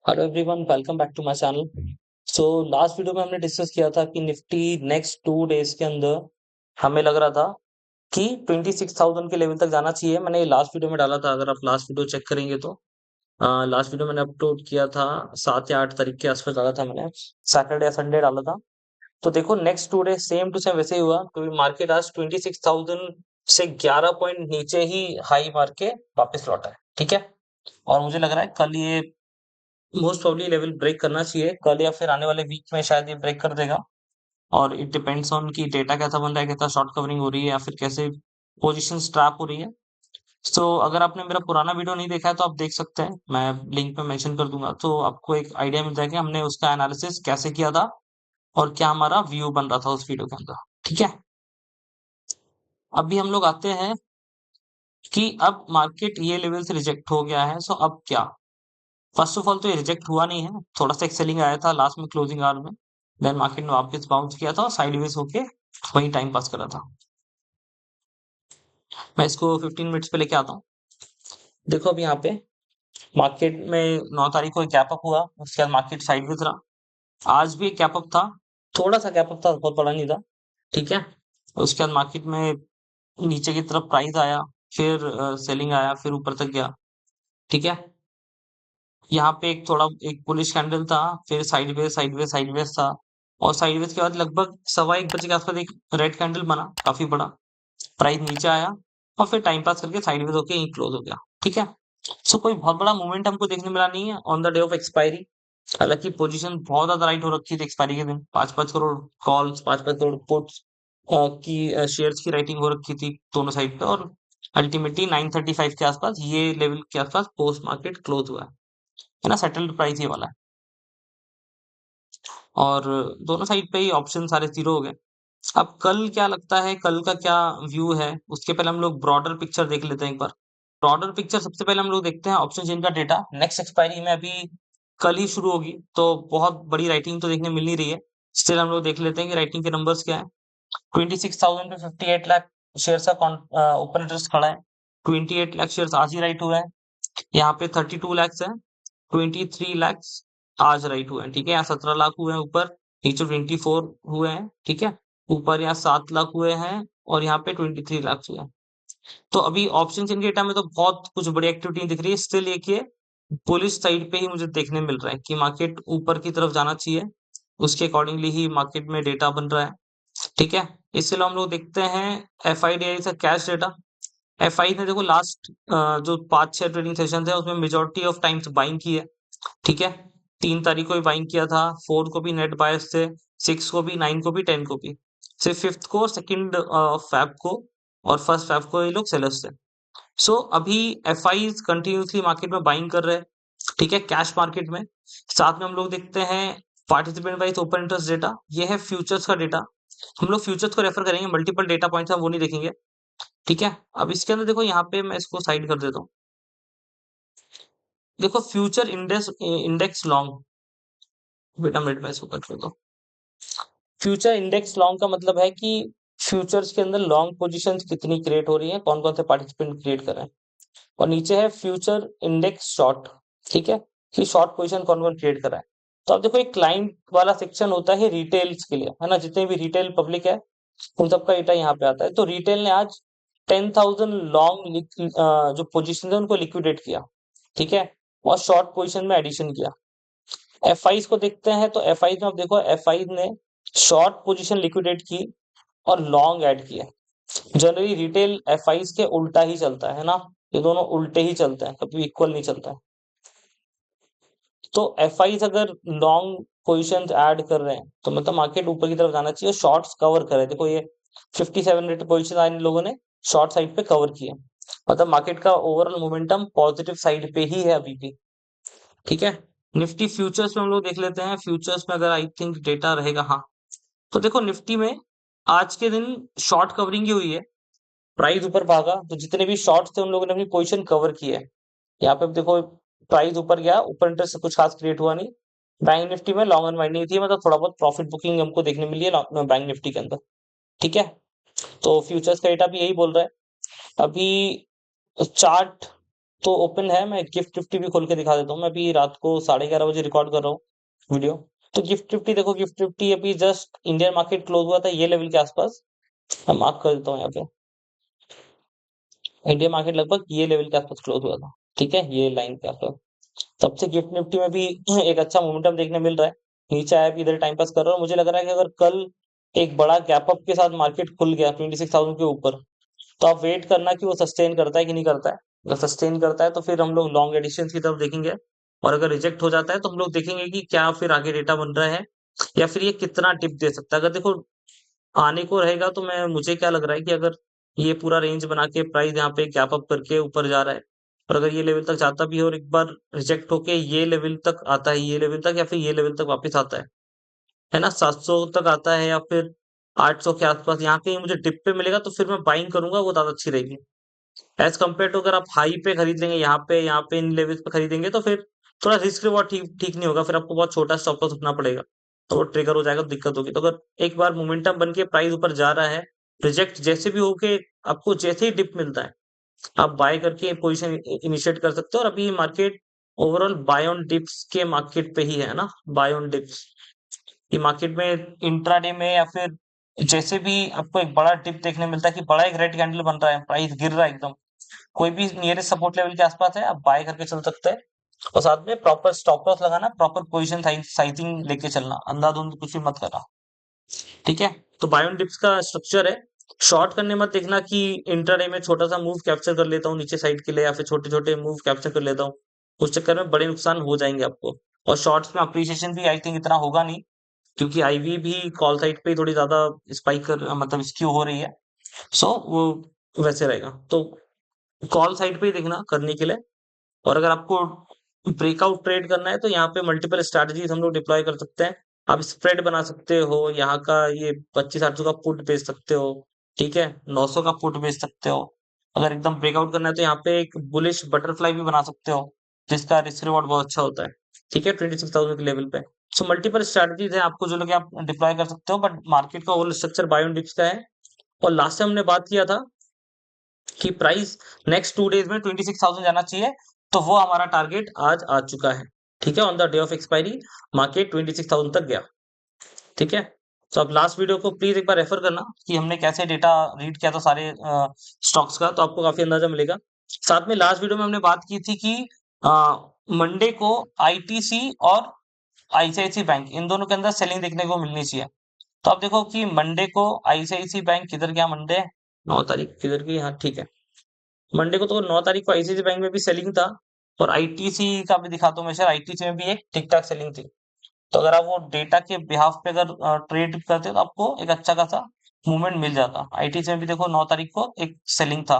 Hello everyone, welcome back to my channel. So last video में हमने discuss किया था कि निफ्टी नेक्स्ट 2 डेज के अंदर हमें लग रहा था कि 26,000 के लेवल तक जाना चाहिए। मैंने ये लास्ट वीडियो में डाला था, अगर आप लास्ट वीडियो चेक करेंगे तो लास्ट वीडियो मैंने अपलोड किया था 7 या 8 तारीख के आसपास डाला था, मैंने सैटरडे या संडे डाला था। तो देखो next 2 day same to same वैसे ही हुआ, क्योंकि मार्केट आज 26,000 से 11 पॉइंट नीचे ही हाई मार के वापस लौटा है। ठीक है, और मुझे लग रहा है कल ये मोस्ट प्रोबेबली लेवल ब्रेक करना चाहिए, कल या फिर आने वाले वीक में शायद ये ब्रेक कर देगा। और इट डिपेंड्स ऑन कि डेटा कैसा बन रहा है, कैसा शॉर्ट कवरिंग हो रही है या फिर कैसे पोजीशन ट्रैप हो रही है। तो अगर आपने मेरा पुराना वीडियो नहीं देखा है तो आप देख सकते हैं, मैं लिंक पे मेंशन कर दूंगा, तो आपको एक आइडिया मिल जाएगा कि हमने उसका एनालिसिस कैसे किया था और क्या हमारा व्यू बन रहा था उस वीडियो के अंदर। ठीक है, अभी हम लोग आते हैं कि अब मार्केट ये लेवल से रिजेक्ट हो गया है, सो अब क्या। फर्स्ट ऑफ ऑल तो ये रिजेक्ट हुआ नहीं है, थोड़ा सा एक सेलिंग आया था लास्ट में क्लोजिंग आवर में, देन मार्केट ने वापस बाउंस किया था और साइडवेज होके वही टाइम पास करा था। मैं इसको 15 मिनट्स पे लेके आता हूँ। देखो अब यहाँ पे मार्केट में 9 तारीख को एक गैप अप हुआ, उसके बाद मार्केट साइडवेज रहा। आज भी एक गैप अप था, थोड़ा सा गैप अप था, बहुत बड़ा नहीं था। ठीक है, उसके बाद मार्केट में नीचे की तरफ प्राइस आया, फिर सेलिंग आया, फिर ऊपर तक गया। ठीक है, यहाँ पे एक थोड़ा एक बुलिश कैंडल था, फिर साइडवेज साइडवेज साइडवेज था, और साइडवेज के बाद लगभग 1:15 के आसपास एक रेड कैंडल बना काफी बड़ा, प्राइस नीचे आया और फिर टाइम पास करके साइडवेज होके यहीं क्लोज हो गया। ठीक है, सो कोई बहुत बड़ा मूवमेंट हमको देखने मिला नहीं है on the day of expiry. हालांकि पोजीशन बहुत ज्यादा राइट हो रखी थी एक्सपायरी के दिन, 5-5 करोड़ कॉल्स, 5-5 करोड़ पुट्स की शेयर्स की राइटिंग हो रखी थी दोनों साइड पे, और अल्टीमेटली 9:35 के आसपास ये लेवल के आसपास पोस्ट मार्केट क्लोज हुआ है ना, सेटल्ड प्राइस ये वाला है। और दोनों साइड पे ही ऑप्शन सारे जीरो हो गए। अब कल क्या लगता है, कल का क्या व्यू है, उसके पहले हम लोग ब्रॉडर पिक्चर देख लेते हैं एक बार। ब्रॉडर पिक्चर सबसे पहले हम लोग देखते हैं ऑप्शन चेन का डेटा नेक्स्ट एक्सपायरी में अभी कल ही शुरू होगी, तो बहुत बड़ी राइटिंग तो देखने मिल नहीं रही है। स्टिल हम लोग देख लेते हैं कि राइटिंग के नंबर्स क्या है। 26,000 पे 58 लाख शेयर का ओपन इंटरेस्ट खड़ा है। 28 लाख शेयर आज ही राइट हुए हैं। यहाँ पे 32 लैक्स है, 23 लैक्स आज राइट हुए हैं। ठीक है, यहाँ 17 लाख हुए हैं ऊपर, नीचे 24 हुए हैं। ठीक है, ऊपर यहाँ 7 लाख हुए हैं और यहाँ पे 23 लाख हुए हैं। तो अभी ऑप्शन इन डेटा में तो बहुत कुछ बड़ी एक्टिविटी दिख रही है। स्टिल एक ये बुलिश साइड पे ही मुझे देखने मिल रहा है कि मार्केट ऊपर की तरफ जाना चाहिए, उसके अकॉर्डिंगली ही मार्केट में डेटा बन रहा है। ठीक है, इसके अलावा हम लोग देखते हैं एफ आई डी आई का कैश डेटा। एफआई ने देखो लास्ट जो 5-6 ट्रेडिंग सेशन है उसमें मेजोरिटी ऑफ टाइम्स बाइंग की है। ठीक है, 3 तारीख को भी बाइंग किया था, 4 को भी नेट बायस थे, 6 को भी, 9 को भी, 10 को भी। सिर्फ 5th को, 2nd फैब को और 1st फैब को ये लोग सेलर्स थे। सो अभी एफ आई कंटिन्यूसली मार्केट में बाइंग कर रहे हैं। ठीक है, कैश मार्केट में। साथ में हम लोग देखते हैं participant wise open interest data, ये है फ्यूचर्स का डेटा। हम लोग फ्यूचर्स को रेफर करेंगे, मल्टीपल डेटा पॉइंट्स हम वो नहीं देखेंगे। ठीक है, अब इसके अंदर देखो, यहाँ पे मैं इसको साइड कर देता हूँ। देखो फ्यूचर इंडेक्स इंडेक्स लॉन्ग, बेटा मिनट में इसको कट कर दो। फ्यूचर इंडेक्स लॉन्ग का मतलब है कि फ्यूचर्स के अंदर लॉन्ग पोजीशंस कितनी क्रिएट हो रही है, कौन कौन से पार्टिसिपेंट क्रिएट कर रहे हैं। और नीचे है फ्यूचर इंडेक्स शॉर्ट। ठीक है, कि शॉर्ट पोजीशन कौन कौन क्रिएट कर रहा है। तो अब देखो एक क्लाइंट वाला सेक्शन होता है रिटेल्स के लिए, है ना, जितने भी रिटेल पब्लिक है उन सबका डेटा यहाँ पे आता है। तो रिटेल ने आज 10,000 लॉन्ग जो पोजीशन है उनको लिक्विडेट किया। ठीक है, और शॉर्ट पोजीशन में एडिशन किया। एफ आईज को देखते हैं, तो एफ आईज में आप देखो एफ आईज ने शॉर्ट पोजीशन लिक्विडेट की और लॉन्ग ऐड किया। जनरली रिटेल एफ आईज के उल्टा ही चलता है ना, ये दोनों उल्टे ही चलते हैं, कभी इक्वल नहीं चलता है। तो एफ आईज अगर लॉन्ग पोजिशन ऐड कर रहे हैं तो मतलब मार्केट ऊपर की तरफ जाना चाहिए, शॉर्ट्स कवर करे। देखो ये 57 रेट पोजिशन आज इन लोगों ने शॉर्ट साइड पे कवर किए, मतलब मार्केट का ओवरऑल मोमेंटम पॉजिटिव साइड पे ही है अभी भी। ठीक है, निफ्टी फ्यूचर्स में हम लोग देख लेते हैं। फ्यूचर्स में अगर आई थिंक डेटा रहेगा, हाँ, तो देखो निफ्टी में आज के दिन शॉर्ट कवरिंग ही हुई है, प्राइस ऊपर भागा तो जितने भी शॉर्ट्स थे उन लोगों ने अपनी पोजीशन कवर की है। यहाँ पे देखो प्राइस ऊपर गया, ऊपर इंटरेस्ट से कुछ खास क्रिएट हुआ नहीं। बैंक निफ्टी में लॉन्ग अनवाइंडिंग थी, मतलब थोड़ा बहुत प्रॉफिट बुकिंग हमको देखने मिली है बैंक निफ्टी के अंदर। ठीक है, तो फ्यूचर्स का डेटा भी यही बोल रहा है। अभी चार्ट तो ओपन है, मैं गिफ्ट निफ्टी भी खोल के दिखा देता हूँ। मैं अभी रात को 11:30 बजे रिकॉर्ड कर रहा हूँ वीडियो। तो गिफ्ट निफ्टी देखो, गिफ्ट निफ्टी अभी जस्ट इंडियन मार्केट क्लोज हुआ था ये लेवल के आसपास। मैं मार्क कर देता हूँ यहाँ पे। इंडियन मार्केट लगभग ये लेवल के आसपास क्लोज हुआ था। ठीक है, ये लाइन के आसपास। तब से गिफ्ट निफ्टी में भी एक अच्छा मोमेंटम देखने मिल रहा है। नीचे आया भी इधर टाइम पास कर रहा है, और मुझे लग रहा है कि अगर कल एक बड़ा गैप अप के साथ मार्केट खुल गया 26,000 के ऊपर, तो आप वेट करना कि वो सस्टेन करता है कि नहीं करता है। अगर सस्टेन करता है तो फिर हम लोग लॉन्ग एडिशन की तरफ देखेंगे, और अगर रिजेक्ट हो जाता है तो हम लोग देखेंगे कि क्या फिर आगे डेटा बन रहा है, या फिर ये कितना टिप दे सकता है। अगर देखो आने को रहेगा, तो मैं मुझे क्या लग रहा है कि अगर ये पूरा रेंज बना के प्राइस यहाँ पे गैप अप करके ऊपर जा रहा है, और अगर ये लेवल तक जाता भी है और एक बार रिजेक्ट होके ये लेवल तक आता है, ये लेवल तक या फिर ये लेवल तक वापस आता है ना, 700 तक आता है या फिर 800 के आसपास यहाँ कहीं मुझे डिप पे मिलेगा, तो फिर मैं बाइंग करूंगा, वो ज्यादा अच्छी रहेगी। एज कम्पेयर टू अगर आप हाई पे खरीद लेंगे, यहाँ पे इन लेवल्स पे खरीदेंगे, तो फिर थोड़ा रिस्क रिवॉर्ड ठीक ठीक नहीं होगा, फिर आपको बहुत छोटा स्टॉप लॉस रखना पड़ेगा, तो वो ट्रिगर हो जाएगा, तो दिक्कत होगी। तो अगर एक बार मोमेंटम बन के प्राइस ऊपर जा रहा है, रिजेक्ट जैसे भी होके आपको जैसे ही डिप मिलता है, आप बाय करके पोजीशन इनिशिएट कर सकते हो। और अभी market overall buy on dips के मार्केट पे ही है ना, बाय ऑन डिप्स। ये मार्केट में इंट्राडे में या फिर जैसे भी आपको एक बड़ा डिप देखने मिलता है कि बड़ा एक रेड कैंडल बन रहा है, प्राइस गिर रहा है एकदम, कोई भी नियरेस्ट सपोर्ट लेवल के आसपास है, आप बाय करके चल सकते हैं। और साथ में प्रॉपर स्टॉप लॉस लगाना, प्रॉपर पोजीशन साइजिंग लेके चलना, अंधाधुंध कुछ भी मत करना। ठीक है, तो बाय ऑन डिप्स का स्ट्रक्चर है। शॉर्ट करने मत देखना कि इंटरडे में छोटा सा मूव कैप्चर कर लेता हूँ नीचे साइड के लिए, या फिर छोटे छोटे मूव कैप्चर कर लेता हूँ, उस चक्कर में बड़े नुकसान हो जाएंगे आपको। और शॉर्ट्स में अप्रिसिएशन भी आई थिंक इतना होगा नहीं, क्योंकि आईवी भी कॉल साइड पे थोड़ी ज्यादा स्पाइक कर मतलब स्क्यू हो रही है। सो वो वैसे रहेगा, तो कॉल साइड पे ही देखना करने के लिए। और अगर आपको ब्रेकआउट ट्रेड करना है, तो यहाँ पे मल्टीपल स्ट्रैटेजीज हम लोग डिप्लॉय कर सकते हैं। आप स्प्रेड बना सकते हो, यहाँ का ये 25-800 का पुट बेच सकते हो। ठीक है, 900 का पुट बेच सकते हो। अगर एकदम ब्रेकआउट करना है, तो यहाँ पे एक बुलिश बटरफ्लाई भी बना सकते हो, जिसका रिस्क रिवॉर्ड बहुत अच्छा होता है। ठीक है, 26,000 के लेवल पे। सो मल्टीपल स्ट्रैटेजीज है आपको जो लगे आप डिप्लॉय कर सकते हो, बट मार्केट का overall structure bye on dips का है। और लास्ट टाइम हमने बात किया था कि प्राइस नेक्स्ट 2 डेज में 26,000 जाना चाहिए, तो वो हमारा टारगेट आज आ चुका है। ठीक है, on the day of expiry market 26,000 तक गया। ठीक है, तो अब लास्ट वीडियो को प्लीज एक बार रेफर करना कि हमने कैसे डेटा रीड किया था सारे स्टॉक्स का, तो आपको काफी अंदाजा मिलेगा। साथ में लास्ट वीडियो में हमने बात की थी कि मंडे को आईटीसी और आईसीआईसी बैंक, इन दोनों के अंदर सेलिंग देखने को मिलनी चाहिए। तो आप देखो कि मंडे को आईसीआईसी बैंक किधर गया, मंडे 9 तारीख किधर गई, हाँ ठीक है। मंडे को तो 9 तारीख को आईसीआईसी बैंक में भी सेलिंग था, और आईटीसी का भी दिखाता हूँ मैं, शायद आईटीसी में भी एक ठीक ठाक सेलिंग थी। तो अगर आप वो डेटा के बिहाफ पे अगर ट्रेड करते तो आपको एक अच्छा खासा मूवमेंट मिल जाता। आईटीसी में भी देखो 9 तारीख को एक सेलिंग था।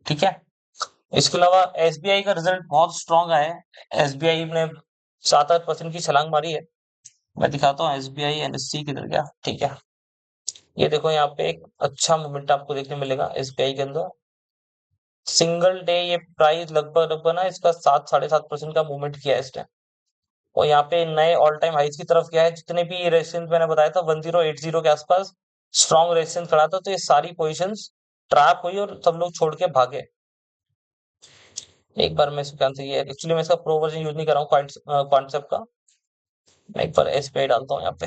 ठीक है, इसके अलावा एसबीआई का रिजल्ट बहुत स्ट्रांग आया है। एसबीआई ने 7-8% की छलांग मारी है। मैं दिखाता हूँ एसबीआई एनएससी किधर गया। ठीक है, ये देखो यहाँ पे एक अच्छा मूवमेंट आपको देखने मिलेगा एसबीआई के अंदर। सिंगल डे ये प्राइस लगभग लगभग ना इसका 7-7.5% का मूवमेंट किया है इसने, और यहाँ पे नए ऑल टाइम हाइज की तरफ गया है। जितने भी रेजिस्टेंस मैंने बताया था 1080 के आसपास स्ट्रॉन्ग रेजिस्टेंस खड़ा था, तो ये सारी पोजीशंस ट्रैप हुई और सब लोग छोड़ के भागे। एक बार मैं इसको कैंसिल किया, एक्चुअली मैं इसका प्रो वर्जन यूज नहीं कर रहा हूँ कॉन्सेप्ट का। मैं एक बार एसबीआई डालता हूँ यहाँ पे।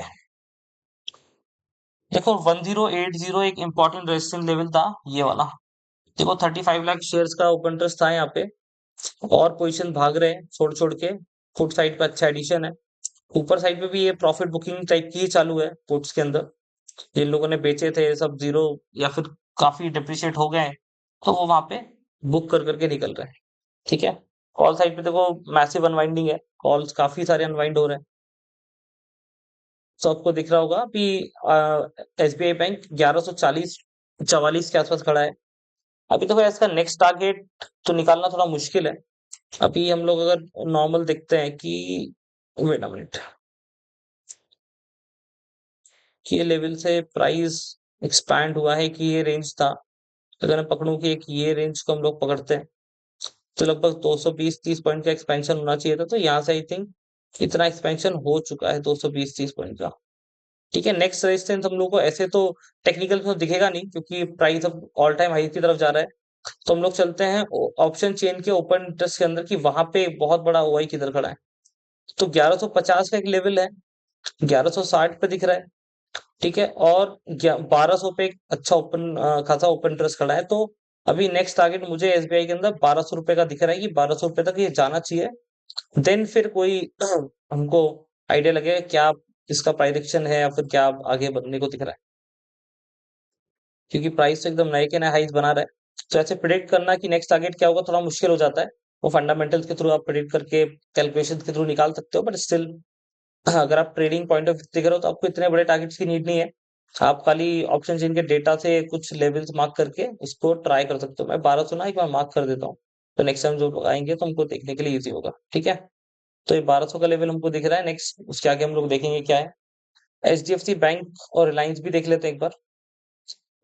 देखो 1080 एक इंपॉर्टेंट रेजिस्टेंस लेवल था, ये वाला। देखो 35 लाख शेयर्स का ओपन इंटरेस्ट था यहाँ पे, और पोजीशन भाग रहे हैं छोड़ छोड़ के। फुट साइड पे अच्छा एडिशन है। ऊपर साइड पे भी ये प्रॉफिट बुकिंग टाइप की ही चालू है पुट्स के अंदर। जिन लोगों ने बेचे थे सब जीरो या फिर काफी डिप्रिशिएट हो गए हैं, तो वो वहां पे बुक कर करके निकल रहे हैं। ठीक है, कॉल साइड पे देखो मैसिव अनवाइंडिंग है, कॉल्स काफी सारे अनवाइंड हो रहे हैं। तो आपको दिख रहा होगा कि एसबीआई बैंक 1140-44 के आसपास खड़ा है। अभी देखो इसका नेक्स्ट टारगेट तो निकालना थोड़ा मुश्किल है। अभी हम लोग अगर नॉर्मल देखते हैं कि वेट अ मिनट, कि ये लेवल से प्राइस एक्सपैंड हुआ है कि ये रेंज था। अगर मैं पकड़ूं कि एक ये रेंज को हम लोग पकड़ते हैं, तो लगभग 220-30 पॉइंट का एक्सपेंशन होना चाहिए था। तो यहाँ से आई थिंक इतना एक्सपेंशन हो चुका है 220-30 पॉइंट का। ठीक है, नेक्स्ट रेजिस्टेंस हम लोग को ऐसे तो टेक्निकल में तो दिखेगा नहीं, क्योंकि प्राइस अब ऑल टाइम हाई की तरफ जा रहा है। तो हम लोग चलते हैं ऑप्शन चेन के ओपन इंटरेस्ट के अंदर कि वहां पे बहुत बड़ा ओआई किधर खड़ा है। तो 1150 का एक लेवल है, 1160 पे दिख रहा है, ठीक है, और 1200 पे एक अच्छा ओपन खासा ओपन इंटरेस्ट खड़ा है। तो अभी नेक्स्ट टारगेट मुझे एसबीआई के अंदर 1200 रुपए का दिख रहा है कि 1200 रुपए तक ये जाना चाहिए। देन फिर कोई हमको आइडिया लगेगा क्या इसका प्राइडिक्शन है या फिर क्या आगे बढ़ने को दिख रहा है, क्योंकि प्राइस तो एकदम नए के नए हाइस बना रहा है। तो ऐसे प्रिडिक्ट करना कि नेक्स्ट टारगेट क्या होगा थोड़ा मुश्किल हो जाता है। वो फंडामेंटल्स के थ्रू आप प्रिडिक्ट करके कैलकुलेशन के थ्रू निकाल सकते हो, बट स्टिल अगर आप ट्रेडिंग पॉइंट ऑफ व्यू से देख रहे हो तो आपको इतने बड़े टारगेट्स की नीड नहीं है। आप खाली ऑप्शन चेन के डेटा से कुछ लेवल्स मार्क करके उसको ट्राई कर सकते हो। मैं 1200 ना एक बार मार्क कर देता हूँ, तो नेक्स्ट टाइम जो आएंगे तो हमको देखने के लिए इजी होगा, ठीक है। तो ये 1200 का लेवल हमको दिख रहा है। नेक्स्ट उसके आगे हम लोग देखेंगे क्या है। एचडीएफसी बैंक और रिलायंस भी देख लेते हैं एक बार।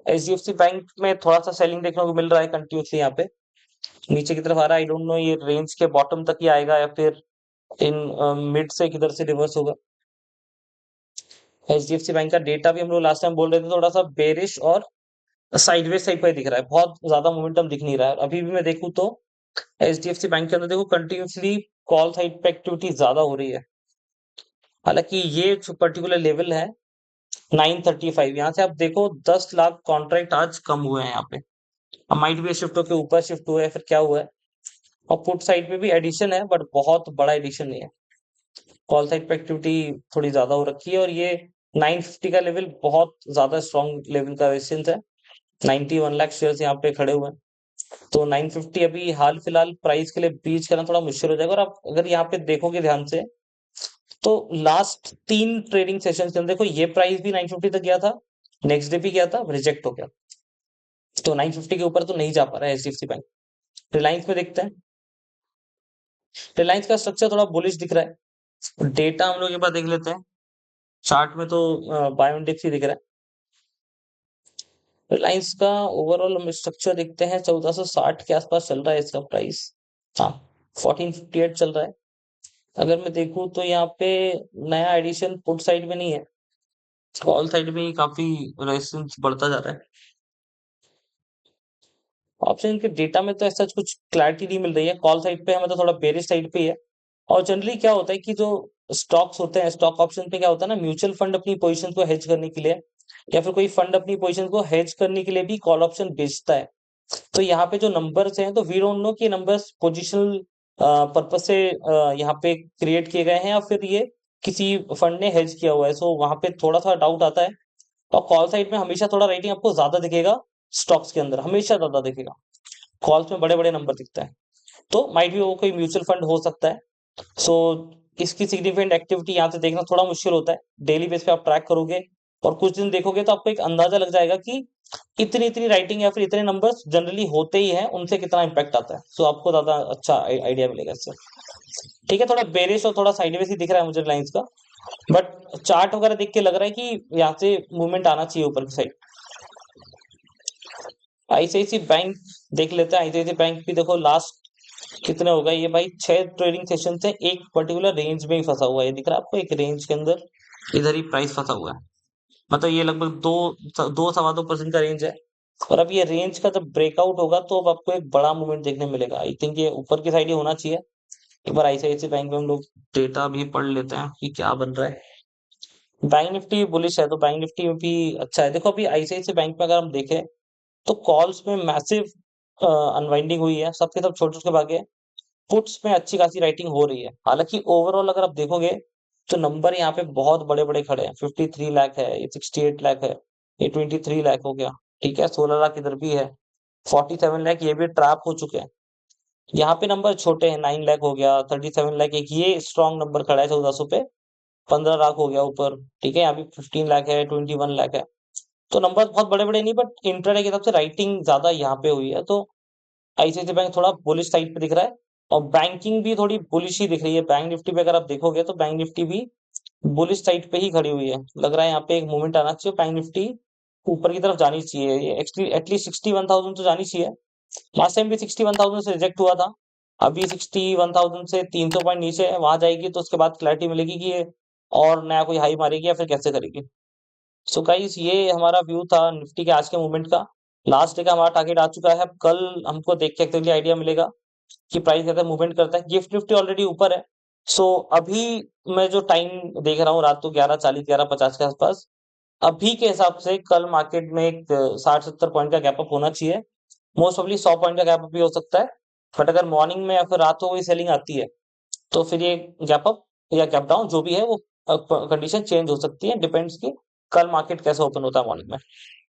एचडीएफसी बैंक में थोड़ा सा सेलिंग देखने को मिल रहा है कंटिन्यूसली, यहाँ पे नीचे की तरफ आ रहा है। आई डोंट नो ये रेंज के बॉटम तक ही आएगा या फिर इन मिड से किधर से रिवर्स होगा। एचडीएफसी बैंक का डेटा भी हम लोग लास्ट टाइम बोल रहे थे थोड़ा सा बेरिश और साइडवेज टाइप का ही दिख रहा है, बहुत ज्यादा मोमेंटम दिख नहीं रहा है। अभी भी मैं देखूं तो एचडीएफसी बैंक के अंदर देखो कंटिन्यूसली कॉल साइड पे एक्टिविटी ज्यादा हो रही है। हालांकि ये जो पर्टिकुलर लेवल है 935, यहाँ से आप देखो 10 लाख कॉन्ट्रैक्ट आज कम हुए हैं यहाँ पे। अब माइट भी शिफ्ट होकर ऊपर शिफ्ट हुआ है, फिर क्या हुआ है। और पुट साइड पे भी एडिशन है, बट बहुत बड़ा एडिशन नहीं है। कॉल साइड पे एक्टिविटी थोड़ी ज्यादा हो रखी है, और ये 950 का लेवल बहुत ज्यादा स्ट्रॉन्ग लेवल का रेजिस्टेंस है। 91 लाख शेयर्स यहाँ पे खड़े हुए हैं। तो 950 अभी हाल फिलहाल प्राइस के लिए बीच करना थोड़ा मुश्किल हो जाएगा। और आप अगर यहाँ पे देखोगे ध्यान से तो लास्ट 3 ट्रेडिंग सेशन के अंदर देखो ये प्राइस भी 950 तक गया था, नेक्स्ट डे भी गया था, रिजेक्ट हो गया। तो 950 के ऊपर तो नहीं जा पा रहा है एचडीएफसी बैंक। रिलायंस में देखते हैं। रिलायंस का स्ट्रक्चर थोड़ा बुलिश दिख रहा है। डेटा हम लोग एक बार देख लेते हैं। चार्ट में तो बायो इंडेक्स ही दिख रहा है। रिलायंस का ओवरऑल हम स्ट्रक्चर देखते हैं, 1460 के आसपास चल रहा है इसका प्राइस। हाँ, 1458 चल रहा है। अगर मैं देखूं तो यहाँ पे नया एडिशन पुट साइड में नहीं है, कॉल साइड में ही काफी रेजिस्टेंस बढ़ता जा रहा है। ऑप्शन के डेटा में तो ऐसा कुछ क्लैरिटी नहीं मिल रही है। कॉल साइड पे हमें तो थोड़ा बेरिश साइड पे ही है। और जनरली क्या होता है कि जो स्टॉक्स होते हैं, स्टॉक ऑप्शन पे क्या होता है ना, म्यूचुअल फंड अपनी पोजीशन को हेज करने के लिए या फिर कोई फंड अपनी पोजीशन को हेज करने के लिए भी कॉल ऑप्शन बेचता है। तो यहाँ पे जो नंबर्स हैं तो वी डोंट नो कि नंबर्स पोजिशनल पर्पज से यहाँ पे क्रिएट किए गए हैं या फिर ये किसी फंड ने हेज किया हुआ है। सो वहां पे थोड़ा सा डाउट आता है। और कॉल साइड में हमेशा थोड़ा राइटिंग आपको ज्यादा दिखेगा, स्टॉक्स के अंदर हमेशा ज्यादा दिखेगा। कॉल्स में बड़े बड़े नंबर दिखता है। तो माइट भी वो कोई म्यूचुअल फंड हो सकता है। सो इसकी सिग्निफिकेंट एक्टिविटी यहाँ से देखना थोड़ा मुश्किल होता है। डेली बेस पे आप ट्रैक करोगे और कुछ दिन देखोगे तो आपको एक अंदाजा लग जाएगा कि इतनी इतनी राइटिंग या फिर इतने नंबर्स जनरली होते ही हैं, उनसे कितना इम्पैक्ट आता है। सो आपको ज्यादा अच्छा आइडिया मिलेगा इससे। ठीक है, थोड़ा बेरिश और थोड़ा साइडवेज ही दिख रहा है मुझे लाइंस का, बट चार्ट वगैरह देख के लग रहा है कि यहाँ से मूवमेंट आना चाहिए ऊपर की साइड। आईसीआईसी बैंक देख लेते हैं। आईसीआईसी बैंक भी देखो लास्ट कितने हो गए ये भाई, 6 ट्रेडिंग सेशन से एक पर्टिकुलर रेंज में ही फंसा हुआ है। ये दिख रहा है आपको, एक रेंज के अंदर इधर ही प्राइस फंसा हुआ है। मतलब ये लगभग 2-2.25% का रेंज है। और अब ये रेंज का जब ब्रेकआउट होगा तो अब आपको एक बड़ा मूवमेंट देखने मिलेगा। आई थिंक ये ऊपर की साइड ही होना चाहिए। एक बार आईसीआईसी बैंक में हम लोग डेटा भी पढ़ लेते हैं कि क्या बन रहा है। बैंक निफ्टी बुलिश है तो बैंक निफ्टी में भी अच्छा है। देखो अभी आईसीआईसी बैंक में अगर हम देखें तो कॉल्स में मैसिव अनवाइंडिंग हुई है, सबके सब छोटे छोटे भागे। पुट्स में अच्छी खासी राइटिंग हो रही है। हालांकि ओवरऑल अगर आप देखोगे तो नंबर यहाँ पे बहुत बड़े बड़े खड़े हैं। 53 लाख है, ये 68 लाख है, ये 23 लाख हो गया, ठीक है, 16 लाख इधर भी है, 47 लाख ये भी ट्रैप हो चुके हैं। यहाँ पे नंबर छोटे हैं, 9 लाख हो गया, 37 लाख एक ये स्ट्रॉन्ग नंबर खड़ा है 1400 पे, 15 लाख हो गया ऊपर, ठीक है, यहाँ पे 15 लाख है, 21 लाख है। तो नंबर बहुत बड़े बड़े नहीं, बट इंट्राडे के हिसाब से राइटिंग ज्यादा यहाँ पे हुई है। तो आईसीआईसी बैंक थोड़ा बुलिश साइड पे दिख रहा है। और बैंकिंग भी थोड़ी बुलिश ही दिख रही है। बैंक निफ्टी पे अगर आप देखोगे तो बैंक निफ्टी भी बुलिश साइड पे ही खड़ी हुई है। लग रहा है यहाँ पे एक मूवमेंट आना चाहिए, बैंक निफ्टी ऊपर की तरफ जानी चाहिए। ये एटलीस्ट 61,000 तो जानी चाहिए। लास्ट टाइम भी 61,000 से रिजेक्ट हुआ था। अभी 61,000 से 300 पॉइंट नीचे है, वहां जाएगी तो उसके बाद क्लैरिटी मिलेगी कि ये और नया कोई हाई मारेगी या फिर कैसे करेगी। सो गाइस ये हमारा व्यू था निफ्टी के आज के मूवमेंट का। लास्ट डे का हमारा टारगेट आ चुका है। अब कल हमको देख के एक्चुअली आइडिया मिलेगा कि प्राइस कैसे मूवमेंट करता है। गिफ्ट निफ्टी ऑलरेडी ऊपर है। सो अभी मैं जो टाइम देख रहा हूँ रात को 11:40 11:50 के आसपास, अभी के हिसाब से कल मार्केट में एक 60-70 पॉइंट का गैप अप होना चाहिए। मोस्ट प्रोबेबली 100 पॉइंट का गैप अप भी हो सकता है। बट अगर मॉर्निंग में या फिर रात को कोई सेलिंग आती है तो फिर ये गैप अप या गैप डाउन जो भी है वो कंडीशन चेंज हो सकती है। डिपेंड्स कि कल मार्केट कैसे ओपन होता है मॉर्निंग में।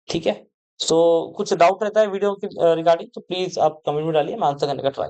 ठीक है। सो कुछ डाउट रहता है वीडियो के रिगार्डिंग तो प्लीज आप कमेंट में डालिए, मैं आंसर करने का ट्राई